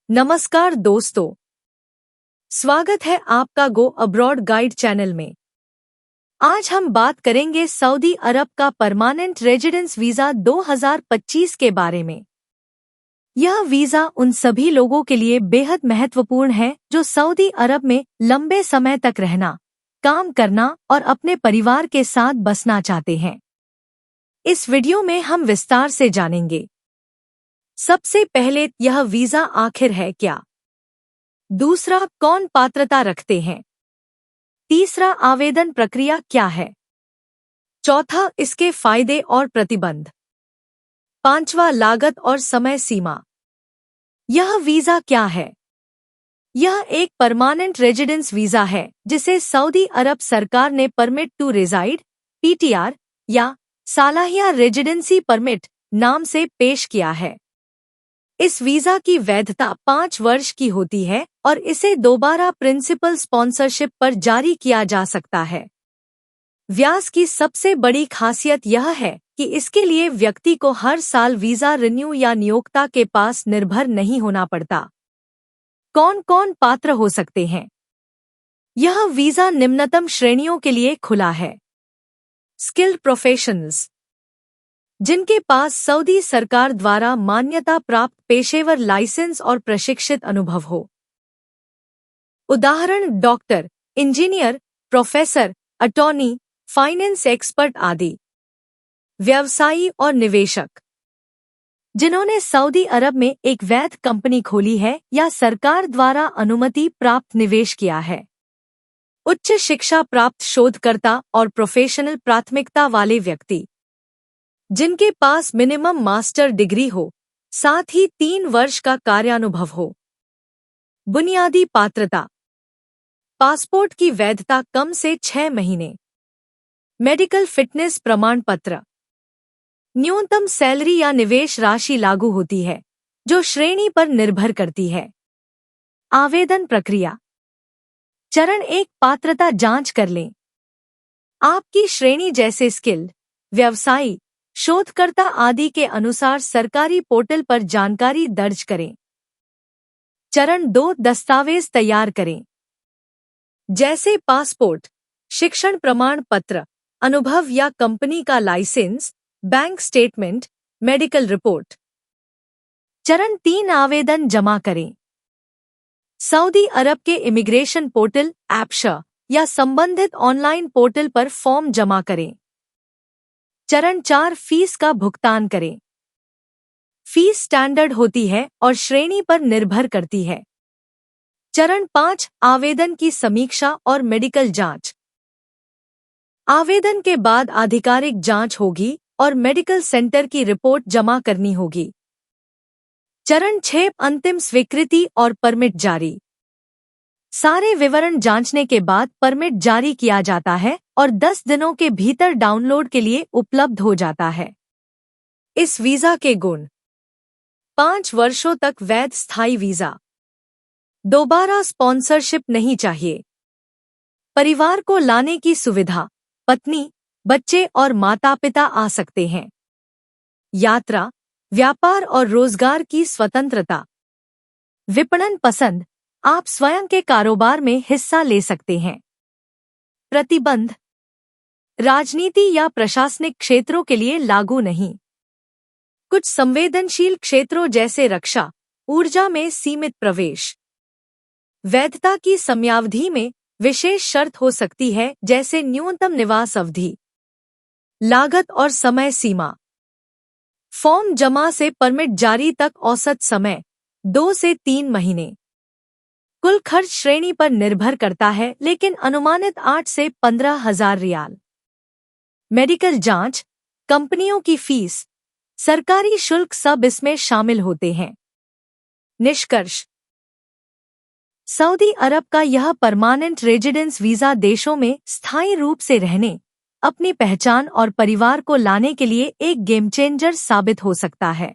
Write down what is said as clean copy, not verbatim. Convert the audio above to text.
नमस्कार दोस्तों, स्वागत है आपका गो अब्रॉड गाइड चैनल में। आज हम बात करेंगे सऊदी अरब का परमानेंट रेजिडेंस वीज़ा 2025 के बारे में। यह वीज़ा उन सभी लोगों के लिए बेहद महत्वपूर्ण है जो सऊदी अरब में लंबे समय तक रहना, काम करना और अपने परिवार के साथ बसना चाहते हैं। इस वीडियो में हम विस्तार से जानेंगे। सबसे पहले, यह वीज़ा आखिर है क्या? दूसरा, कौन पात्रता रखते हैं? तीसरा, आवेदन प्रक्रिया क्या है? चौथा, इसके फायदे और प्रतिबंध। पांचवा, लागत और समय सीमा। यह वीज़ा क्या है? यह एक परमानेंट रेजिडेंस वीज़ा है जिसे सऊदी अरब सरकार ने परमिट टू रेजाइड (PTR) या सालाहिया रेजिडेंसी परमिट नाम से पेश किया है। इस वीज़ा की वैधता 5 वर्ष की होती है और इसे दोबारा प्रिंसिपल स्पॉन्सरशिप पर जारी किया जा सकता है। व्यास की सबसे बड़ी खासियत यह है कि इसके लिए व्यक्ति को हर साल वीज़ा रिन्यू या नियोक्ता के पास निर्भर नहीं होना पड़ता। कौन कौन पात्र हो सकते हैं? यह वीज़ा निम्नतम श्रेणियों के लिए खुला है। स्किल्ड प्रोफेशनल्स, जिनके पास सऊदी सरकार द्वारा मान्यता प्राप्त पेशेवर लाइसेंस और प्रशिक्षित अनुभव हो। उदाहरण: doctor, engineer, professor, attorney, finance expert आदि। व्यवसायी और निवेशक, जिन्होंने सऊदी अरब में एक वैध कंपनी खोली है या सरकार द्वारा अनुमति प्राप्त निवेश किया है। उच्च शिक्षा प्राप्त शोधकर्ता और प्रोफेशनल प्राथमिकता वाले व्यक्ति, जिनके पास मिनिमम मास्टर डिग्री हो, साथ ही 3 वर्ष का कार्यानुभव हो। बुनियादी पात्रता: पासपोर्ट की वैधता कम से 6 महीने। मेडिकल फिटनेस प्रमाण पत्र। न्यूनतम सैलरी या निवेश राशि लागू होती है, जो श्रेणी पर निर्भर करती है। आवेदन प्रक्रिया: चरण 1, पात्रता जांच कर लें। आपकी श्रेणी जैसे स्किल्ड, व्यवसायी, शोधकर्ता आदि के अनुसार सरकारी पोर्टल पर जानकारी दर्ज करें। चरण 2, दस्तावेज तैयार करें, जैसे पासपोर्ट, शिक्षण प्रमाण पत्र, अनुभव या कंपनी का licence, bank statement, medical report. चरण 3, आवेदन जमा करें। सऊदी अरब के इमिग्रेशन पोर्टल ऐप्शा या संबंधित ऑनलाइन पोर्टल पर फॉर्म जमा करें। चरण 4, फीस का भुगतान करें। फीस स्टैंडर्ड होती है और श्रेणी पर निर्भर करती है। चरण 5, आवेदन की समीक्षा और मेडिकल जांच। आवेदन के बाद आधिकारिक जांच होगी और मेडिकल सेंटर की रिपोर्ट जमा करनी होगी। चरण 6, अंतिम स्वीकृति और परमिट जारी। सारे विवरण जांचने के बाद परमिट जारी किया जाता है और 10 दिनों के भीतर डाउनलोड के लिए उपलब्ध हो जाता है। इस वीज़ा के गुण: 5 वर्षों तक वैध स्थायी वीज़ा। दोबारा स्पॉन्सरशिप नहीं चाहिए। परिवार को लाने की सुविधा, पत्नी, बच्चे और माता-पिता आ सकते हैं। यात्रा, व्यापार और रोजगार की स्वतंत्रता। विपणन पसंद, आप स्वयं के कारोबार में हिस्सा ले सकते हैं। प्रतिबंध: राजनीति या प्रशासनिक क्षेत्रों के लिए लागू नहीं। कुछ संवेदनशील क्षेत्रों जैसे रक्षा, ऊर्जा में सीमित प्रवेश। वैधता की समयावधि में विशेष शर्त हो सकती है, जैसे न्यूनतम निवास अवधि। लागत और समय सीमा: फॉर्म जमा से परमिट जारी तक औसत समय 2 से 3 महीने। कुल खर्च श्रेणी पर निर्भर करता है, लेकिन अनुमानित 8 से 15,000 रियाल। मेडिकल जांच, कंपनियों की फीस, सरकारी शुल्क सब इसमें शामिल होते हैं। निष्कर्ष: सऊदी अरब का यह परमानेंट रेजिडेंस वीज़ा देशों में स्थायी रूप से रहने, अपनी पहचान और परिवार को लाने के लिए एक गेम चेंजर साबित हो सकता है।